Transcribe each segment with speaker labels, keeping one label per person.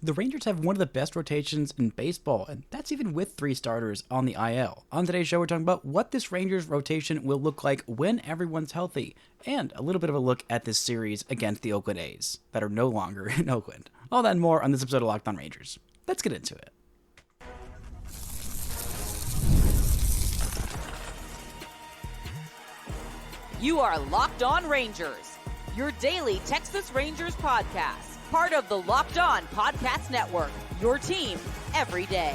Speaker 1: The Rangers have one of the best rotations in baseball, and that's even with 3 starters on the IL. On today's show, we're talking about what this Rangers rotation will look like when everyone's healthy, and a little bit of a look at this series against the Oakland A's that are no longer in Oakland. All that and more on this episode of Locked On Rangers. Let's get into it.
Speaker 2: You are Locked On Rangers, your daily Texas Rangers podcast. Part of the Locked On Podcast Network, your team every day.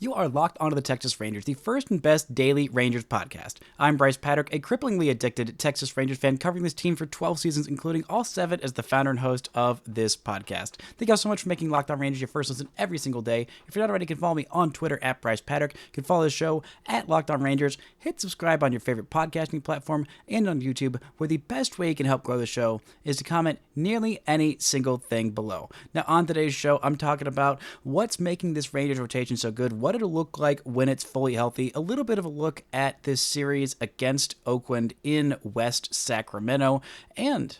Speaker 1: You are locked onto the Texas Rangers, the first and best daily Rangers podcast. I'm Bryce Patrick, a cripplingly addicted Texas Rangers fan covering this team for 12 seasons, including all 7 as the founder and host of this podcast. Thank you all so much for making Locked On Rangers your first listen every single day. If you're not already, you can follow me on Twitter at Bryce Patrick. You can follow the show at Locked On Rangers. Hit subscribe on your favorite podcasting platform and on YouTube, where the best way you can help grow the show is to comment nearly any single thing below. Now, on today's show, I'm talking about what's making this Rangers rotation so good, what it'll look like when it's fully healthy, a little bit of a look at this series against Oakland in West Sacramento, and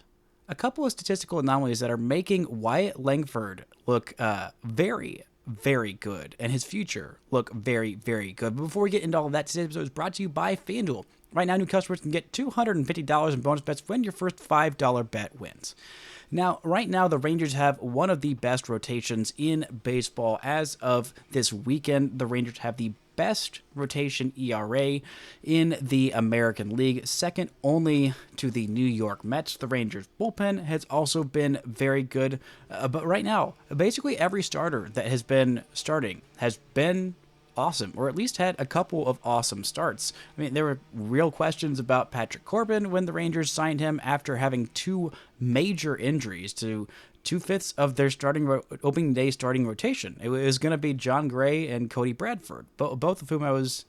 Speaker 1: a couple of statistical anomalies that are making Wyatt Langford look very, very good, and his future look very, very good. But before we get into all of that, today's episode is brought to you by FanDuel. Right now, new customers can get $250 in bonus bets when your first $5 bet wins. Now, right now, the Rangers have one of the best rotations in baseball. As of this weekend, the Rangers have the best rotation ERA in the American League, second only to the New York Mets. The Rangers bullpen has also been very good, but right now, basically every starter that has been starting has been awesome, or at least had a couple of awesome starts. I mean, there were real questions about Patrick Corbin when the Rangers signed him after having 2 major injuries to 2/5 of their opening day starting rotation. It was going to be Jon Gray and Cody Bradford, both of whom I was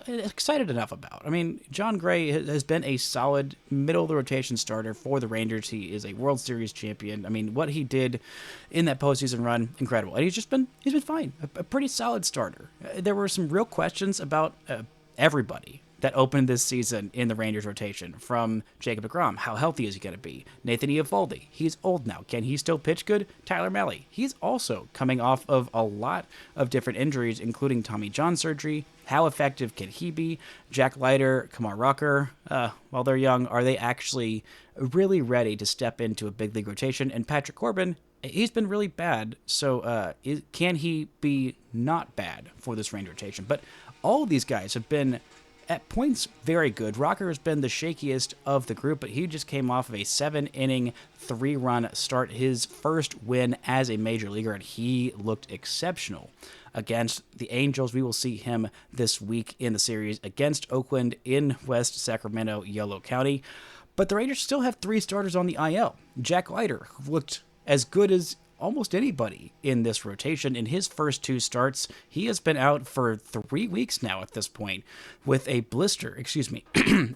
Speaker 1: excited enough about. I mean, Jon Gray has been a solid middle-of-the-rotation starter for the Rangers. He is a World Series champion. I mean, what he did in that postseason run, incredible. And he's been fine, a pretty solid starter. There were some real questions about everybody that opened this season in the Rangers rotation, from Jacob deGrom. How healthy is he going to be? Nathan Eovaldi, he's old now. Can he still pitch good? Tyler Mahle, he's also coming off of a lot of different injuries, including Tommy John surgery. How effective can he be? Jack Leiter, Kumar Rocker, while they're young, are they actually really ready to step into a big league rotation? And Patrick Corbin, he's been really bad, so can he be not bad for this Ranger rotation? But all of these guys have been at points very good. Rocker has been the shakiest of the group, but he just came off of a 7-inning, 3-run start, his first win as a major leaguer, and he looked exceptional against the Angels. We will see him this week in the series against Oakland in West Sacramento, Yolo County. But the Rangers still have 3 starters on the IL. Jack Leiter, who looked as good as almost anybody in this rotation. In his first 2 starts, he has been out for 3 weeks now at this point with a blister,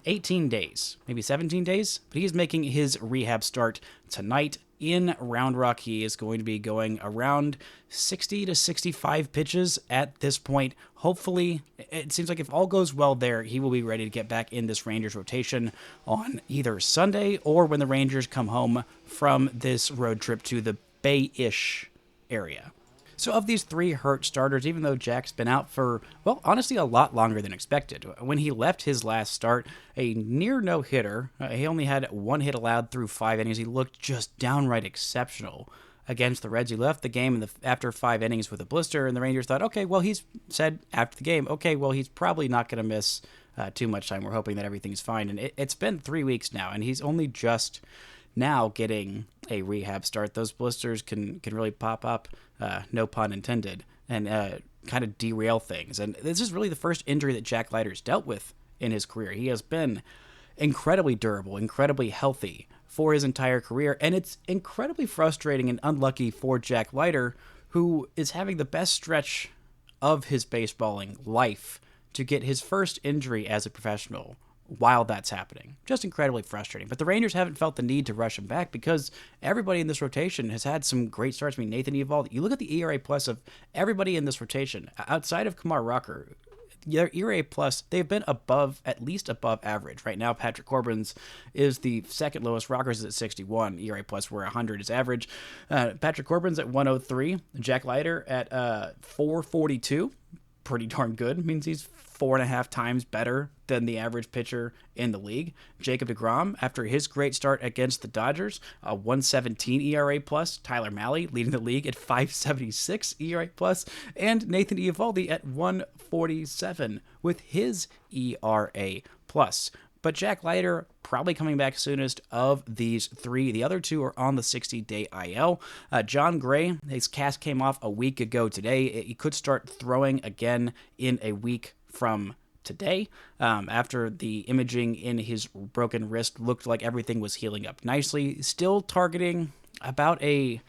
Speaker 1: 18 days, maybe 17 days, but he's making his rehab start tonight in Round Rock. He is going to be going around 60 to 65 pitches at this point. Hopefully, it seems like if all goes well there, he will be ready to get back in this Rangers rotation on either Sunday or when the Rangers come home from this road trip to the Bay-ish area. So of these 3 hurt starters, even though Jack's been out for, well, honestly, a lot longer than expected. When he left his last start, a near no-hitter, he only had 1 hit allowed through 5 innings. He looked just downright exceptional against the Reds. He left the game after 5 innings with a blister, and the Rangers thought, okay, well, he's said after the game, okay, well, he's probably not going to miss too much time. We're hoping that everything's fine. And it's been 3 weeks now, and he's only just now getting a rehab start. Those blisters can really pop up, no pun intended, and kind of derail things. And this is really the first injury that Jack Leiter's dealt with in his career. He has been incredibly durable, incredibly healthy for his entire career, and it's incredibly frustrating and unlucky for Jack Leiter, who is having the best stretch of his baseballing life, to get his first injury as a professional while that's happening. Just incredibly frustrating. But the Rangers haven't felt the need to rush him back because everybody in this rotation has had some great starts. I mean, Nathan Eovaldi, you look at the ERA plus of everybody in this rotation, outside of Kumar Rocker, their ERA plus, they've been at least above average. Right now, Patrick Corbin's is the second lowest. Rocker's is at 61 ERA plus, where 100 is average. Patrick Corbin's at 103. Jack Leiter at 442. Pretty darn good. Means he's 4.5 times better than the average pitcher in the league. Jacob deGrom, after his great start against the Dodgers, 117 ERA plus. Tyler Mahle leading the league at 576 ERA plus, and Nathan Eovaldi at 147 with his ERA plus. But Jack Leiter probably coming back soonest of these three. The other two are on the 60-day IL. Jon Gray, his cast came off a week ago today. He could start throwing again in a week from today, after the imaging in his broken wrist looked like everything was healing up nicely. Still targeting about a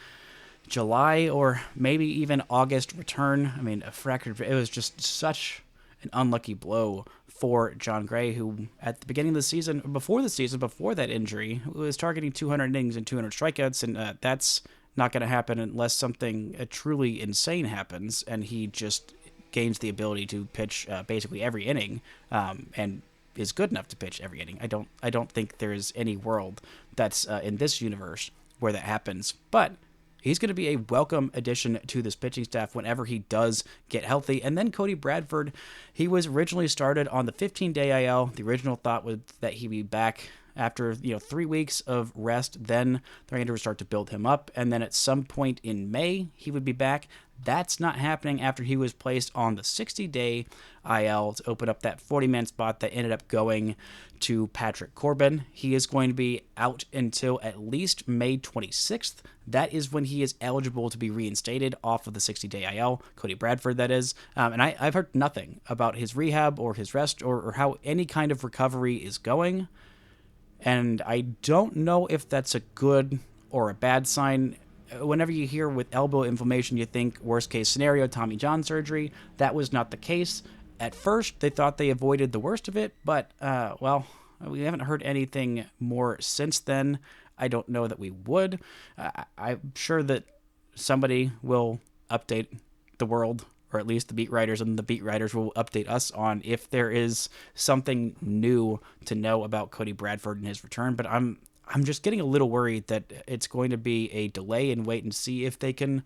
Speaker 1: July or maybe even August return. I mean, it was just such an unlucky blow for Jon Gray, who at the beginning of the season, before that injury, was targeting 200 innings and 200 strikeouts, and that's not going to happen unless something truly insane happens, and he just gains the ability to pitch basically every inning, and is good enough to pitch every inning. I don't think there is any world that's in this universe where that happens, but he's going to be a welcome addition to this pitching staff whenever he does get healthy. And then Cody Bradford, he was originally started on the 15-day IL. The original thought was that he'd be back after 3 weeks of rest. Then the Rangers would start to build him up, and then at some point in May he would be back. That's not happening after he was placed on the 60-day IL to open up that 40-man spot that ended up going to Patrick Corbin. He is going to be out until at least May 26th. That is when he is eligible to be reinstated off of the 60-day IL. Cody Bradford, that is. And I've heard nothing about his rehab or his rest or how any kind of recovery is going. And I don't know if that's a good or a bad sign. Whenever you hear with elbow inflammation, you think worst case scenario, Tommy John surgery. That was not the case. At first, they thought they avoided the worst of it, but, we haven't heard anything more since then. I don't know that we would. I'm sure that somebody will update the world, or at least the beat writers, and the beat writers will update us on if there is something new to know about Cody Bradford and his return. But I'm just getting a little worried that it's going to be a delay and wait and see if they can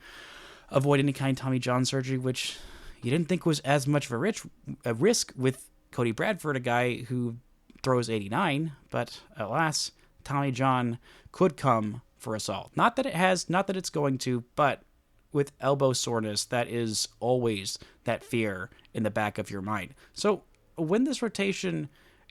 Speaker 1: avoid any kind of Tommy John surgery, which you didn't think was as much of a risk with Cody Bradford, a guy who throws 89, but alas, Tommy John could come for us all. Not that it's going to, but with elbow soreness, that is always that fear in the back of your mind. So when this rotation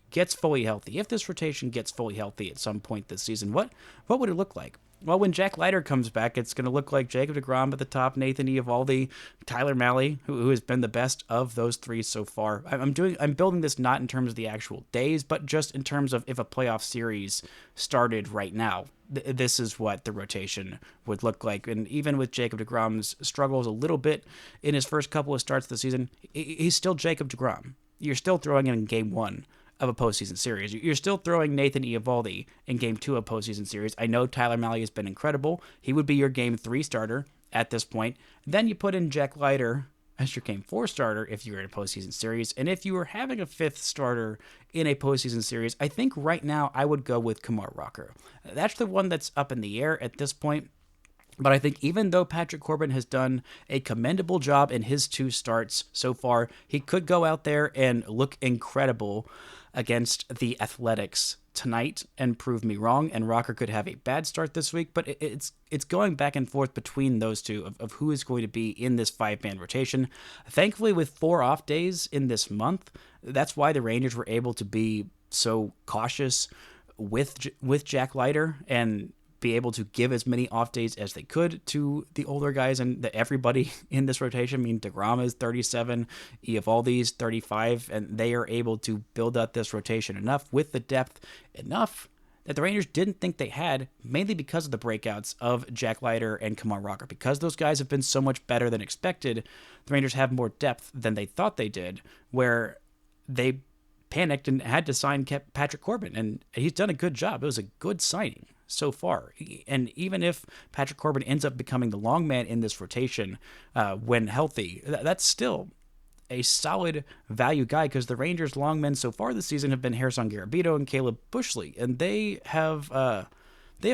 Speaker 1: gets fully healthy, if this rotation gets fully healthy at some point this season, what would it look like? Well, when Jack Leiter comes back, it's going to look like Jacob deGrom at the top, Nathan Eovaldi, Tyler Mahle, who has been the best of those three so far. I'm building this not in terms of the actual days, but just in terms of if a playoff series started right now, this is what the rotation would look like. And even with Jacob deGrom's struggles a little bit in his first couple of starts of the season, he's still Jacob deGrom. You're still throwing him in game one of a postseason series. You're still throwing Nathan Eovaldi in game two of a postseason series. I know Tyler Mahle has been incredible. He would be your game three starter at this point. Then you put in Jack Leiter as your game four starter if you were in a postseason series. And if you were having a fifth starter in a postseason series, I think right now I would go with Kumar Rocker. That's the one that's up in the air at this point. But I think even though Patrick Corbin has done a commendable job in his two starts so far, he could go out there and look incredible against the Athletics tonight and prove me wrong, and Rocker could have a bad start this week, but it's going back and forth between those two of who is going to be in this five-man rotation. Thankfully, with 4 off days in this month, that's why the Rangers were able to be so cautious with Jack Leiter and be able to give as many off days as they could to the older guys and everybody in this rotation. I mean, deGrom is 37, Eovaldi's 35, and they are able to build up this rotation enough with the depth enough that the Rangers didn't think they had, mainly because of the breakouts of Jack Leiter and Kumar Rocker. Because those guys have been so much better than expected, the Rangers have more depth than they thought they did, where they panicked and had to sign Patrick Corbin, and he's done a good job. It was a good signing so far. And even if Patrick Corbin ends up becoming the long man in this rotation when healthy, that's still a solid value guy because the Rangers' longmen so far this season have been Harrison Garabito and Caleb Bushley, and they have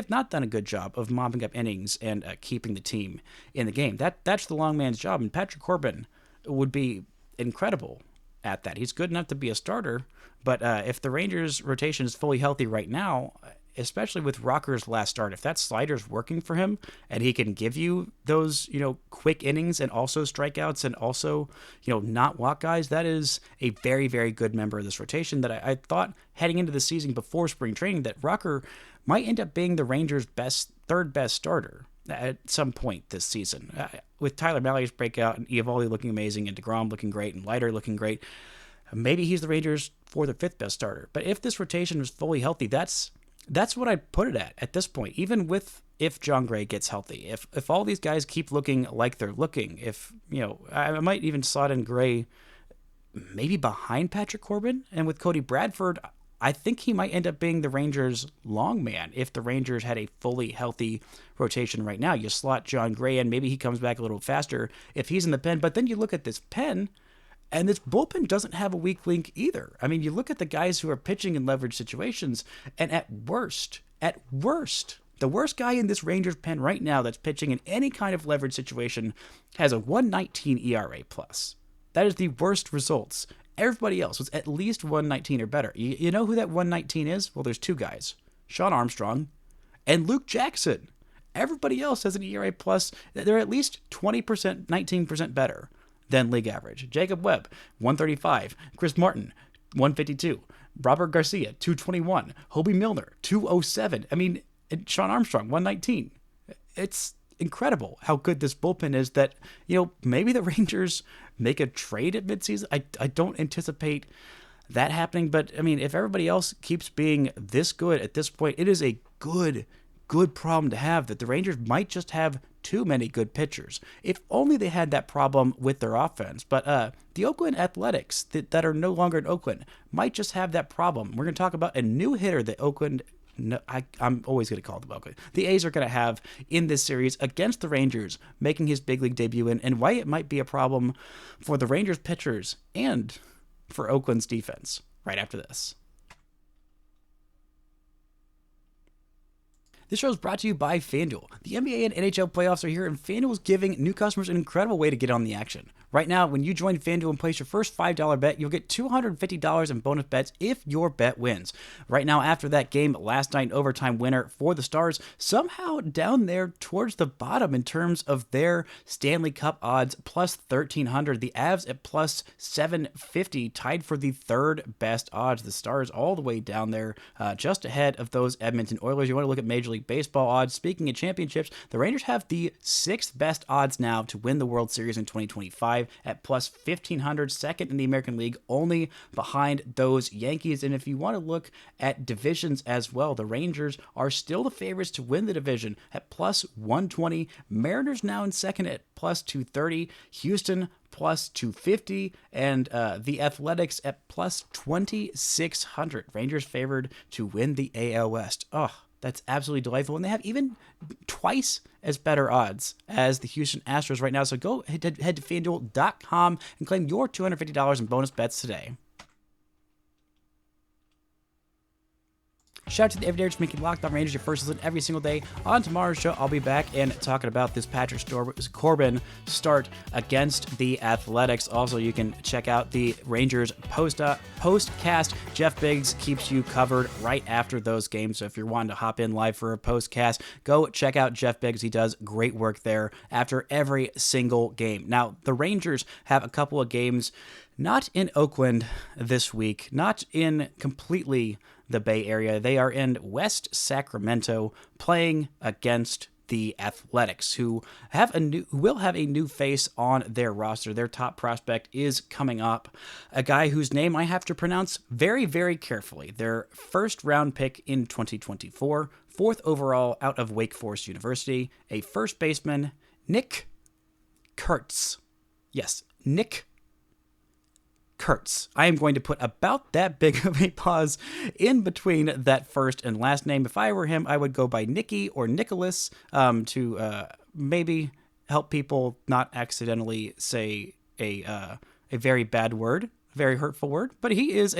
Speaker 1: not done a good job of mopping up innings and keeping the team in the game. That's the longman's job, and Patrick Corbin would be incredible at that. He's good enough to be a starter, but if the Rangers' rotation is fully healthy right now, especially with Rocker's last start, if that slider's working for him and he can give you those, quick innings and also strikeouts and also, not walk guys, that is a very, very good member of this rotation that I thought heading into the season before spring training that Rocker might end up being the Rangers' third best starter at some point this season. With Tyler Mahle's breakout and Eovaldi looking amazing and deGrom looking great and Leiter looking great, maybe he's the Rangers' fourth or fifth best starter. But if this rotation was fully healthy, that's what I'd put it at this point, even if Jon Gray gets healthy. If all these guys keep looking like they're looking, I might even slot in Gray maybe behind Patrick Corbin. And with Cody Bradford, I think he might end up being the Rangers' long man if the Rangers had a fully healthy rotation right now. You slot Jon Gray in, maybe he comes back a little faster if he's in the pen. But then you look at this pen, and this bullpen doesn't have a weak link either. I mean, you look at the guys who are pitching in leverage situations, and at worst, the worst guy in this Rangers pen right now that's pitching in any kind of leverage situation has a 1.19 ERA plus. That is the worst results. Everybody else was at least 1.19 or better. You know who that 1.19 is? Well, there's two guys, Sean Armstrong and Luke Jackson. Everybody else has an ERA plus. They're at least 20%, 19% better than league average. Jacob Webb, 135. Chris Martin, 152. Robert Garcia, 221. Hobie Milner, 207. I mean, Sean Armstrong, 119. It's incredible how good this bullpen is that, maybe the Rangers make a trade at midseason. I don't anticipate that happening, but I mean, if everybody else keeps being this good at this point, it is a good problem to have that the Rangers might just have too many good pitchers. If only they had that problem with their offense. But the Oakland Athletics that are no longer in Oakland might just have that problem. We're going to talk about a new hitter that Oakland, I'm always going to call them Oakland, the A's are going to have in this series against the Rangers, making his big league debut and why it might be a problem for the Rangers pitchers and for Oakland's defense right after this. This show is brought to you by FanDuel. The NBA and NHL playoffs are here, and FanDuel is giving new customers an incredible way to get on the action. Right now, when you join FanDuel and place your first $5 bet, you'll get $250 in bonus bets if your bet wins. Right now, after that game last night, overtime winner for the Stars, somehow down there towards the bottom in terms of their Stanley Cup odds, plus 1,300. The Avs at plus 750, tied for the third best odds. The Stars all the way down there, just ahead of those Edmonton Oilers. You want to look at Major League Baseball odds. Speaking of championships, the Rangers have the sixth best odds now to win the World Series in 2025 at plus 1,500, second in the American League, only behind those Yankees. And if you want to look at divisions as well, the Rangers are still the favorites to win the division at plus 120. Mariners now in second at plus 230. Houston plus 250, and the Athletics at plus 2,600. Rangers favored to win the AL West. Oh, that's absolutely delightful. And they have even twice as better odds as the Houston Astros right now. So go head to FanDuel.com and claim your $250 in bonus bets today. Shout out to the Everydayers making Locked On Rangers your first listen every single day. On tomorrow's show, I'll be back and talking about this Patrick Corbin start against the Athletics. Also, you can check out the Rangers postcast. Jeff Biggs keeps you covered right after those games. So if you're wanting to hop in live for a postcast, go check out Jeff Biggs. He does great work there after every single game. Now, the Rangers have a couple of games not in Oakland this week, not in completely the Bay Area. They are in West Sacramento playing against the Athletics, who will have a new face on their roster. Their top prospect is coming up, a guy whose name I have to pronounce very, very carefully. Their first round pick in 2024, fourth overall out of Wake Forest University, a first baseman, Nick Kurtz. Yes, Nick Kurtz. I am going to put about that big of a pause in between that first and last name. If I were him, I would go by Nicky or Nicholas to maybe help people not accidentally say a a very bad word, very hurtful word, but he has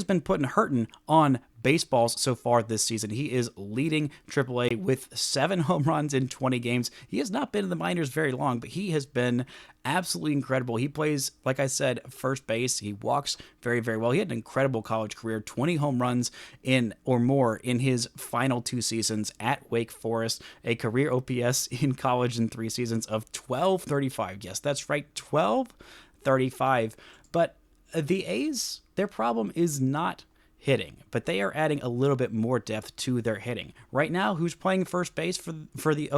Speaker 1: been putting hurting on baseballs so far this season. He is leading AAA with 7 home runs in 20 games. He has not been in the minors very long, but he has been absolutely incredible. He plays, like I said, first base. He walks very, very well. He had an incredible college career, 20 home runs in or more in his final 2 seasons at Wake Forest, a career OPS in college in 3 seasons of 1235. Yes, that's right, 1235. But the A's, their problem is not hitting, but they are adding a little bit more depth to their hitting. Right now, who's playing first base for the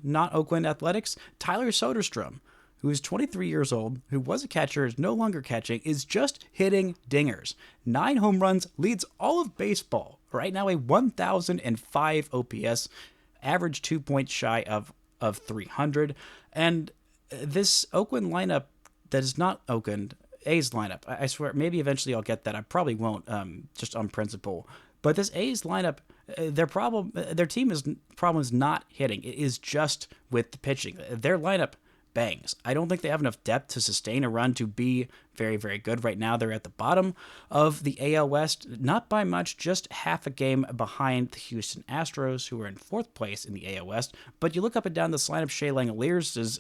Speaker 1: not Oakland Athletics? Tyler Soderstrom, who is 23 years old, who was a catcher, is no longer catching, is just hitting dingers. 9 home runs, leads all of baseball. Right now, a 1,005 OPS, average 2 points shy of 300. And this Oakland lineup that is not Oakland, A's lineup, I swear, maybe eventually I'll get that. I probably won't, just on principle. But this A's lineup, their team's problem is not hitting. It is just with the pitching. Their lineup bangs. I don't think they have enough depth to sustain a run to be very, very good. Right now, they're at the bottom of the AL West, not by much, just half a game behind the Houston Astros, who are in 4th place in the AL West. But you look up and down this lineup, Shea Langeliers is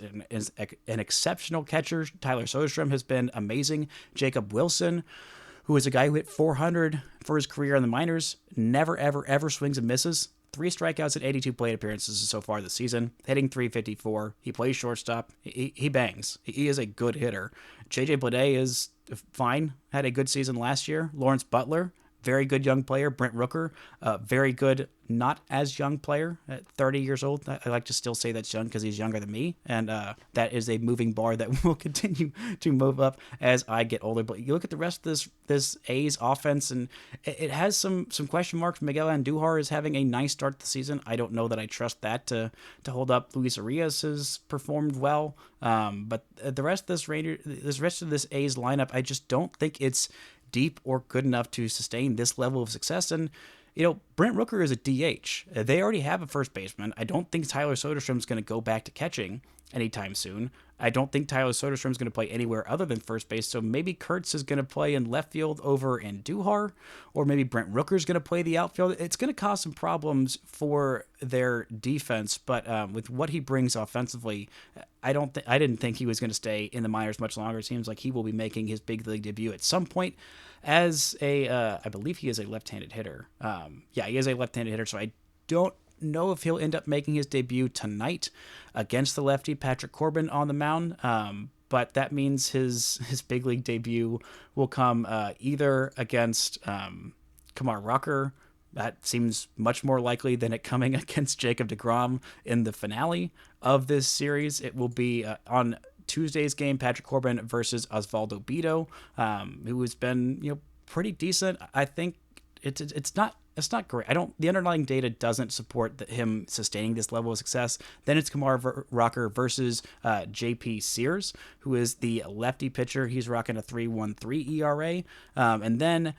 Speaker 1: an exceptional catcher. Tyler Soderstrom has been amazing. Jacob Wilson, who is a guy who hit 400 for his career in the minors, never, ever, ever swings and misses. 3 strikeouts at 82 plate appearances so far this season, hitting .354. He plays shortstop. He bangs. He is a good hitter. JJ Bleday is fine. Had a good season last year. Lawrence Butler, very good young player. Brent Rooker, very good, not as young player at 30 years old. I like to still say that's young because he's younger than me. And that is a moving bar that will continue to move up as I get older. But you look at the rest of this A's offense, and it has some question marks. Miguel Andujar is having a nice start to the season. I don't know that I trust that to hold up. Luis Arias has performed well. But the rest of this A's lineup, I just don't think it's deep or good enough to sustain this level of success. And Brent Rooker is a DH. They already have a first baseman. I don't think Tyler Soderstrom is going to go back to catching anytime soon. I don't think Tyler Soderstrom is going to play anywhere other than first base. So maybe Kurtz is going to play in left field over Andujar, or maybe Brent Rooker is going to play the outfield. It's going to cause some problems for their defense, but with what he brings offensively, I didn't think he was going to stay in the minors much longer. It seems like he will be making his big league debut at some point as I believe he is a left-handed hitter. He is a left-handed hitter, so I don't know if he'll end up making his debut tonight against the lefty Patrick Corbin on the mound. But that means his big league debut will come either against Kumar Rocker. That seems much more likely than it coming against Jacob deGrom in the finale of this series. It will be on Tuesday's game, Patrick Corbin versus Osvaldo Bido, who has been pretty decent. I think it's not great. The underlying data doesn't support him sustaining this level of success. Then it's Kumar Rocker versus JP Sears, who is the lefty pitcher. He's rocking a 3.13 ERA. And then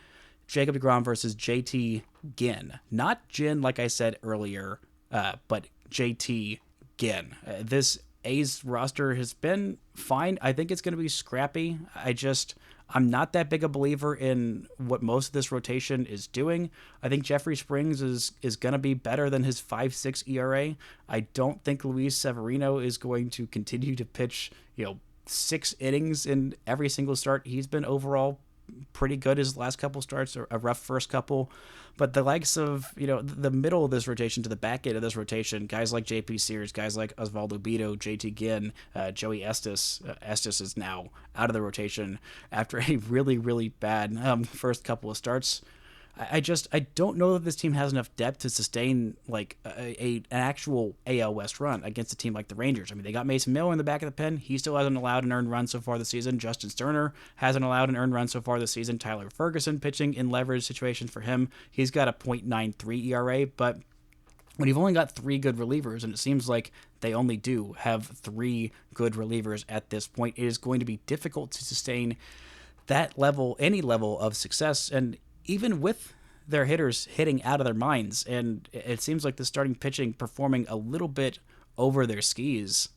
Speaker 1: Jacob deGrom versus JT Ginn. Not Ginn, like I said earlier, but JT Ginn. This A's roster has been fine. I think it's going to be scrappy. I'm not that big a believer in what most of this rotation is doing. I think Jeffrey Springs is going to be better than his 5.6 ERA. I don't think Luis Severino is going to continue to pitch, 6 innings in every single start. He's been overall pretty good his last couple starts, or a rough first couple. But the likes of, the middle of this rotation to the back end of this rotation, guys like JP Sears, guys like Osvaldo Bido, JT Ginn, Joey Estes. Estes is now out of the rotation after a really, really bad first couple of starts. I don't know that this team has enough depth to sustain like an actual AL West run against a team like the Rangers. I mean, they got Mason Miller in the back of the pen. He still hasn't allowed an earned run so far this season. Justin Sterner hasn't allowed an earned run so far this season. Tyler Ferguson pitching in leverage situations for him. He's got a .93 ERA, but when you've only got 3 good relievers, and it seems like they only do have 3 good relievers at this point, it is going to be difficult to sustain that level, any level of success. And even with their hitters hitting out of their minds, and it seems like the starting pitching performing a little bit over their skis,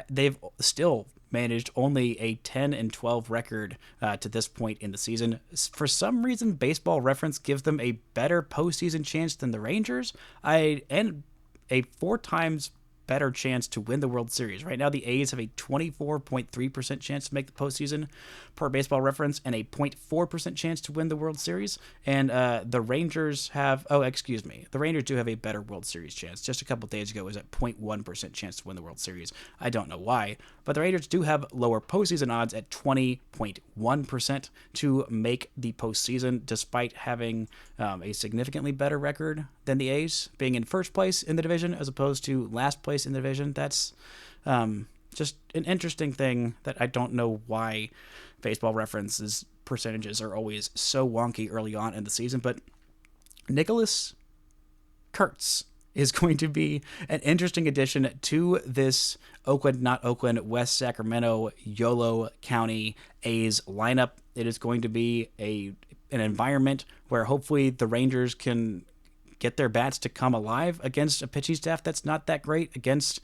Speaker 1: they've still managed only a 10-12 record to this point in the season. For some reason, Baseball Reference gives them a better postseason chance than the Rangers, and a 4 times better chance to win the World Series. Right now, the A's have a 24.3% chance to make the postseason per Baseball Reference and a 0.4% chance to win the World Series. And the Rangers have, the Rangers do have a better World Series chance. Just a couple days ago, it was at 0.1% chance to win the World Series. I don't know why, but the Rangers do have lower postseason odds at 20.1% to make the postseason, despite having a significantly better record than the A's, being in first place in the division as opposed to last place in the division. That's just an interesting thing that I don't know why Baseball Reference's percentages are always so wonky early on in the season. But Nicholas Kurtz is going to be an interesting addition to this Oakland, not Oakland, West Sacramento, Yolo County A's lineup. It is going to be an environment where hopefully the Rangers can get their bats to come alive against a pitching staff that's not that great, against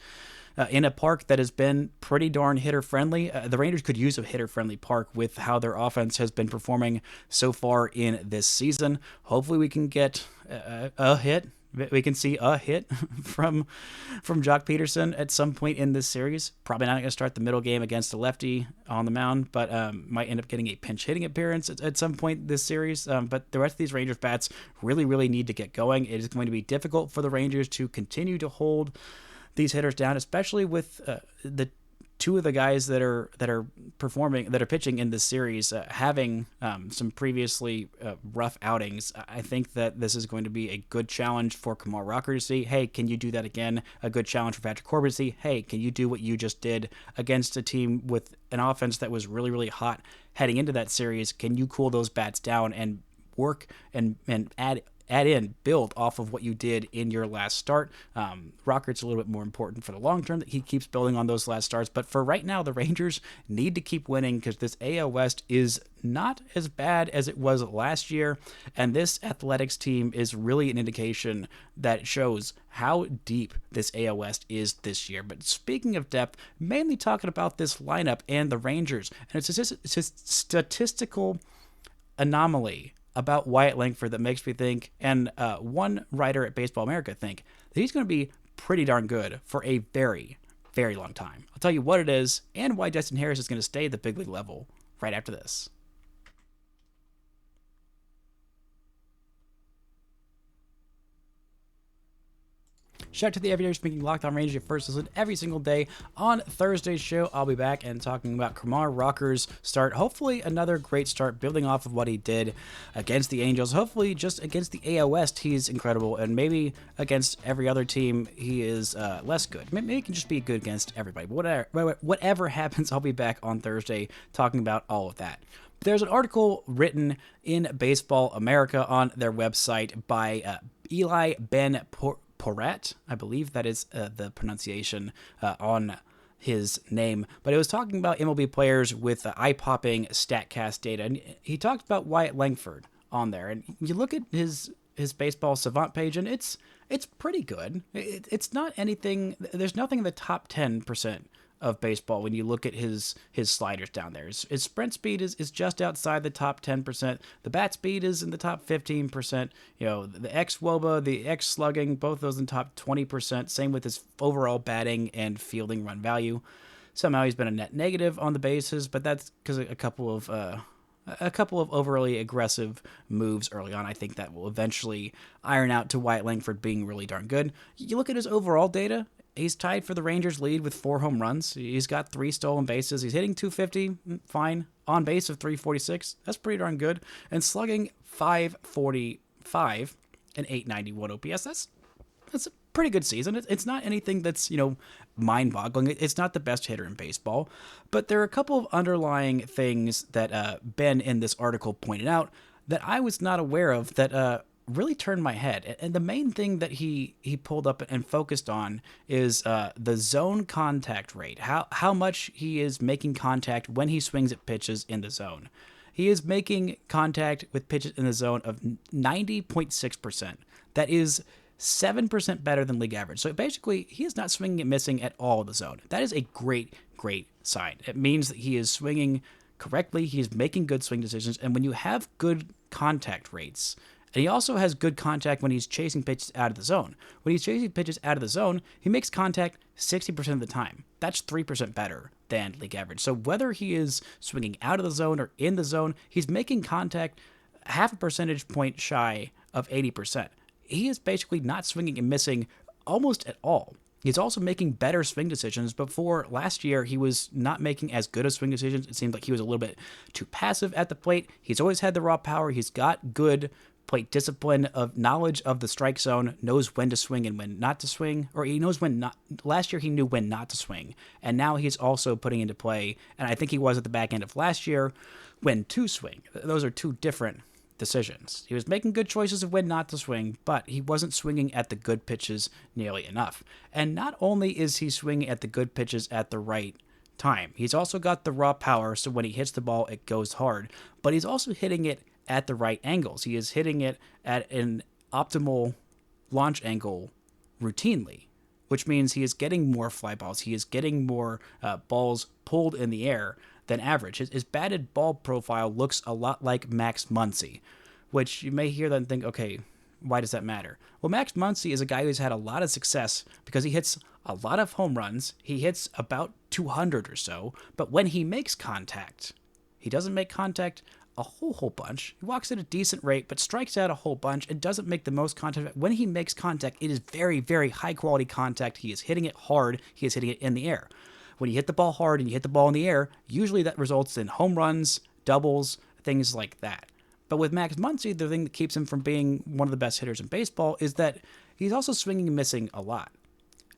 Speaker 1: in a park that has been pretty darn hitter-friendly. The Rangers could use a hitter-friendly park with how their offense has been performing so far in this season. Hopefully we can get a hit. We can see a hit from Jock Peterson at some point in this series. Probably not going to start the middle game against a lefty on the mound, but might end up getting a pinch hitting appearance at some point this series. But the rest of these Rangers bats really, really need to get going. It is going to be difficult for the Rangers to continue to hold these hitters down, especially with the two of the guys that are pitching in this series having some previously rough outings. I think that this is going to be a good challenge for Kumar Rocker to see, hey, can you do that again? A good challenge for Patrick Corbin to see, hey, can you do what you just did against a team with an offense that was really, really hot heading into that series? Can you cool those bats down and work and build off of what you did in your last start? Rocker's a little bit more important for the long term, that he keeps building on those last starts. But for right now, the Rangers need to keep winning, because this AL West is not as bad as it was last year. And this Athletics team is really an indication that shows how deep this AL West is this year. But speaking of depth, mainly talking about this lineup and the Rangers, and it's a statistical anomaly about Wyatt Langford that makes me think, and one writer at Baseball America think, that he's going to be pretty darn good for a very, very long time. I'll tell you what it is and why Justin Harris is going to stay at the big league level right after this. Shout out to the Everydayers making Locked On Rangers your first listen every single day. On Thursday's show, I'll be back and talking about Kumar Rocker's start. Hopefully another great start, building off of what he did against the Angels. Hopefully just against the AL West, he's incredible. And maybe against every other team, he is less good. Maybe he can just be good against everybody. But whatever happens, I'll be back on Thursday talking about all of that. There's an article written in Baseball America on their website by Eli Ben Porat, I believe that is the pronunciation on his name, but it was talking about MLB players with eye-popping StatCast data, and he talked about Wyatt Langford on there, and you look at his Baseball Savant page, and it's pretty good. It's not anything. There's nothing in the top 10% of baseball when you look at his sliders down there. His sprint speed is just outside the top 10%. The bat speed is in the top 15%. You know, the xWOBA, the X slugging, both those in top 20%. Same with his overall batting and fielding run value. Somehow he's been a net negative on the bases, but that's because a couple of overly aggressive moves early on. I think that will eventually iron out to Wyatt Langford being really darn good. You look at his overall data, he's tied for the Rangers lead with 4 home runs. He's got 3 stolen bases. He's hitting .250, fine. On base of .346, that's pretty darn good. And slugging .545 and .891 OPS. That's a pretty good season. It's not anything that's, mind-boggling. It's not the best hitter in baseball. But there are a couple of underlying things that Ben in this article pointed out that I was not aware of that really turned my head. And the main thing that he pulled up and focused on is the zone contact rate, how much he is making contact when he swings at pitches in the zone. He is making contact with pitches in the zone of 90.6%. That is 7% better than league average. So basically, he is not swinging and missing at all in the zone. That is a great, great sign. It means that he is swinging correctly, he's making good swing decisions, and when you have good contact rates, and he also has good contact when he's chasing pitches out of the zone. When he's chasing pitches out of the zone, he makes contact 60% of the time. That's 3% better than league average. So whether he is swinging out of the zone or in the zone, he's making contact half a percentage point shy of 80%. He is basically not swinging and missing almost at all. He's also making better swing decisions. Before last year, he was not making as good of swing decisions. It seemed like he was a little bit too passive at the plate. He's always had the raw power. He's got good plate discipline, of knowledge of the strike zone, knows when to swing and when not to swing, or he knows when not. Last year he knew when not to swing, and now he's also putting into play, and I think he was at the back end of last year, when to swing. Those are two different decisions. He was making good choices of when not to swing, but he wasn't swinging at the good pitches nearly enough. And not only is he swinging at the good pitches at the right time, he's also got the raw power, so when he hits the ball, it goes hard, but he's also hitting it at the right angles. He is hitting it at an optimal launch angle routinely, which means he is getting more fly balls. He is getting more balls pulled in the air than average. His batted ball profile looks a lot like Max Muncy, which you may hear that and think, okay, why does that matter? Well, Max Muncy is a guy who's had a lot of success because he hits a lot of home runs. He hits about 200 or so, but when he makes contact, he doesn't make contact a whole bunch. He walks at a decent rate, but strikes out a whole bunch and doesn't make the most contact. When he makes contact, it is very, very high quality contact. He is hitting it hard. He is hitting it in the air. When you hit the ball hard and you hit the ball in the air, usually that results in home runs, doubles, things like that. But with Max Muncy, the thing that keeps him from being one of the best hitters in baseball is that he's also swinging and missing a lot.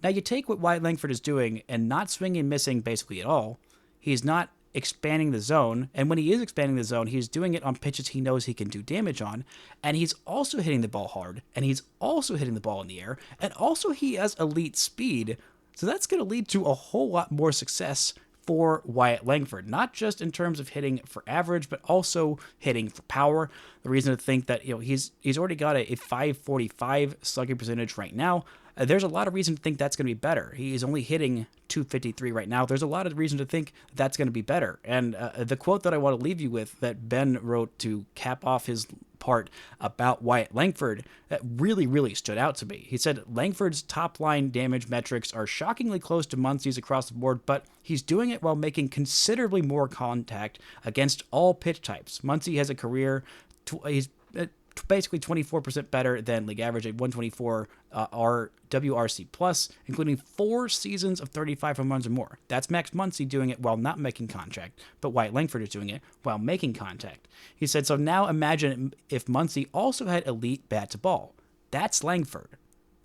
Speaker 1: Now you take what Wyatt Langford is doing and not swinging and missing basically at all. He's not expanding the zone, and when he is expanding the zone, he's doing it on pitches he knows he can do damage on, and he's also hitting the ball hard, and he's also hitting the ball in the air, and also he has elite speed, so that's going to lead to a whole lot more success for Wyatt Langford, not just in terms of hitting for average, but also hitting for power. The reason to think that he's already got a 545 slugging percentage right now. There's a lot of reason to think that's going to be better. He's only hitting 253 right now. There's a lot of reason to think that's going to be better. And the quote that I want to leave you with that Ben wrote to cap off his part about Wyatt Langford that really, really stood out to me. He said, Langford's top line damage metrics are shockingly close to Muncy's across the board, but he's doing it while making considerably more contact against all pitch types. Muncy has a career, he's basically 24% better than league average at 124 WRC plus, including 4 seasons of 35 home runs or more. That's Max Muncy doing it while not making contact, but Wyatt Langford is doing it while making contact. He said, so now imagine if Muncy also had elite bat to ball. That's Langford.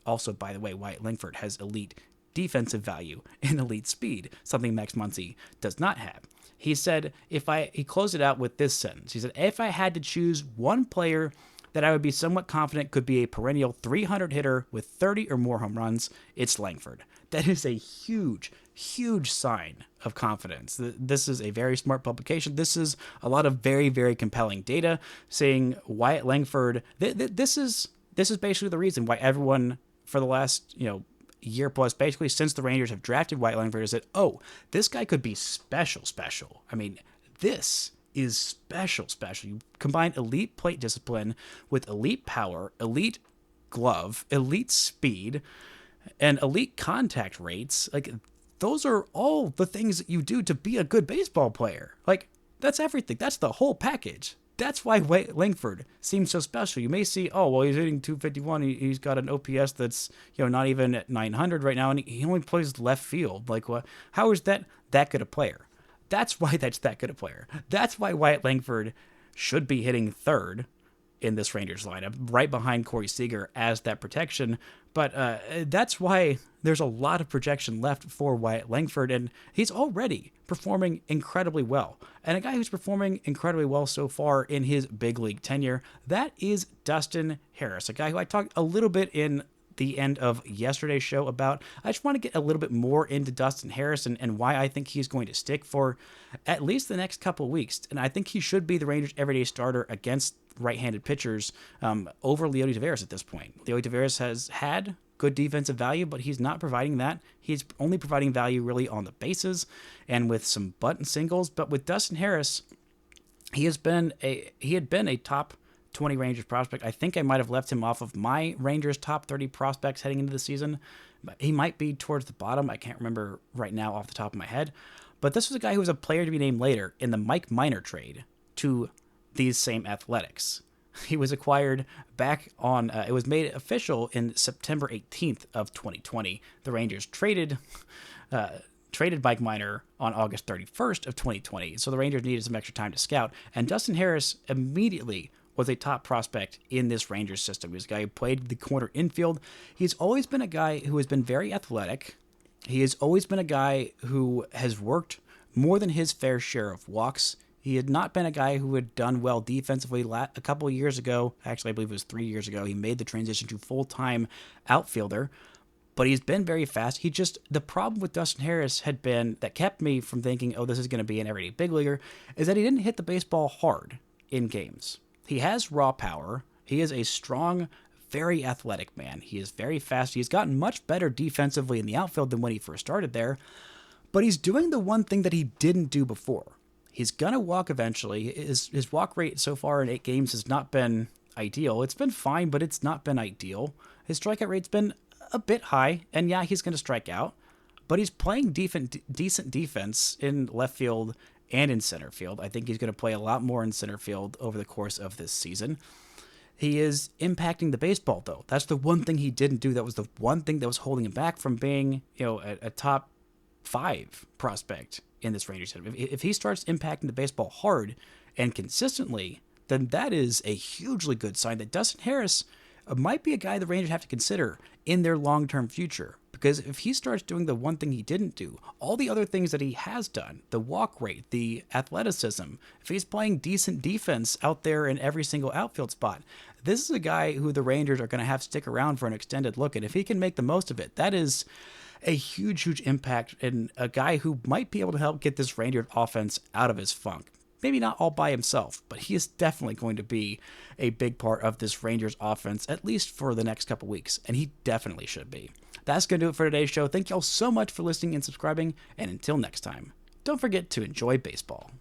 Speaker 1: Also, by the way, Wyatt Langford has elite defensive value and elite speed, something Max Muncy does not have. He said, he closed it out with this sentence. He said, if I had to choose one player that I would be somewhat confident could be a perennial 300 hitter with 30 or more home runs, it's Langford. That is a huge, huge sign of confidence. This is a very smart publication. This is a lot of very, very compelling data saying Wyatt Langford. This is basically the reason why everyone for the last year plus, basically since the Rangers have drafted Wyatt Langford, has said, oh, this guy could be special. I mean, this is special. You combine elite plate discipline with elite power, elite glove, elite speed, and elite contact rates. Like, those are all the things that you do to be a good baseball player. Like, that's everything. That's the whole package. That's why Wyatt Langford seems so special. You may see, oh, well, he's hitting 251. He's got an OPS that's, not even at 900 right now, and he only plays left field. Like, what? How is that good a player? That's why that's that good a player. That's why Wyatt Langford should be hitting third in this Rangers lineup, right behind Corey Seager as that protection. But that's why there's a lot of projection left for Wyatt Langford, and he's already performing incredibly well. And a guy who's performing incredibly well so far in his big league tenure, that is Dustin Harris, a guy who I talked a little bit in the end of yesterday's show about. I just want to get a little bit more into Dustin Harris and why I think he's going to stick for at least the next couple of weeks. And I think he should be the Rangers' everyday starter against right-handed pitchers over Leody Taveras at this point. Leody Taveras has had good defensive value, but he's not providing that. He's only providing value really on the bases and with some bunt and singles. But with Dustin Harris, he had been a top 20 Rangers prospect. I think I might have left him off of my Rangers top 30 prospects heading into the season. But he might be towards the bottom. I can't remember right now off the top of my head. But this was a guy who was a player to be named later in the Mike Minor trade to these same Athletics. He was acquired back on, it was made official in September 18th of 2020. The Rangers traded Mike Minor on August 31st of 2020. So the Rangers needed some extra time to scout. And Dustin Harris immediately was a top prospect in this Rangers system. He was a guy who played the corner infield. He's always been a guy who has been very athletic. He has always been a guy who has worked more than his fair share of walks. He had not been a guy who had done well defensively. A couple of years ago, actually I believe it was 3 years ago, he made the transition to full-time outfielder, but he's been very fast. The problem with Dustin Harris had been, that kept me from thinking, oh, this is going to be an everyday big leaguer, is that he didn't hit the baseball hard in games. He has raw power. He is a strong, very athletic man. He is very fast. He's gotten much better defensively in the outfield than when he first started there, but he's doing the one thing that he didn't do before. He's going to walk eventually. His walk rate so far in 8 games has not been ideal. It's been fine, but it's not been ideal. His strikeout rate's been a bit high, and yeah, he's going to strike out, but he's playing decent defense in left field and in center field. I think he's going to play a lot more in center field over the course of this season. He is impacting the baseball, though. That's the one thing he didn't do. That was the one thing that was holding him back from being, a top 5 prospect in this Rangers setup. If he starts impacting the baseball hard and consistently, then that is a hugely good sign that Dustin Harris might be a guy the Rangers have to consider in their long-term future. Because if he starts doing the one thing he didn't do, all the other things that he has done, the walk rate, the athleticism, if he's playing decent defense out there in every single outfield spot, this is a guy who the Rangers are going to have to stick around for an extended look at. If he can make the most of it, that is a huge impact, and a guy who might be able to help get this Rangers offense out of his funk. Maybe not all by himself, but he is definitely going to be a big part of this Rangers offense, at least for the next couple weeks, and he definitely should be. That's going to do it for today's show. Thank you all so much for listening and subscribing, and until next time, don't forget to enjoy baseball.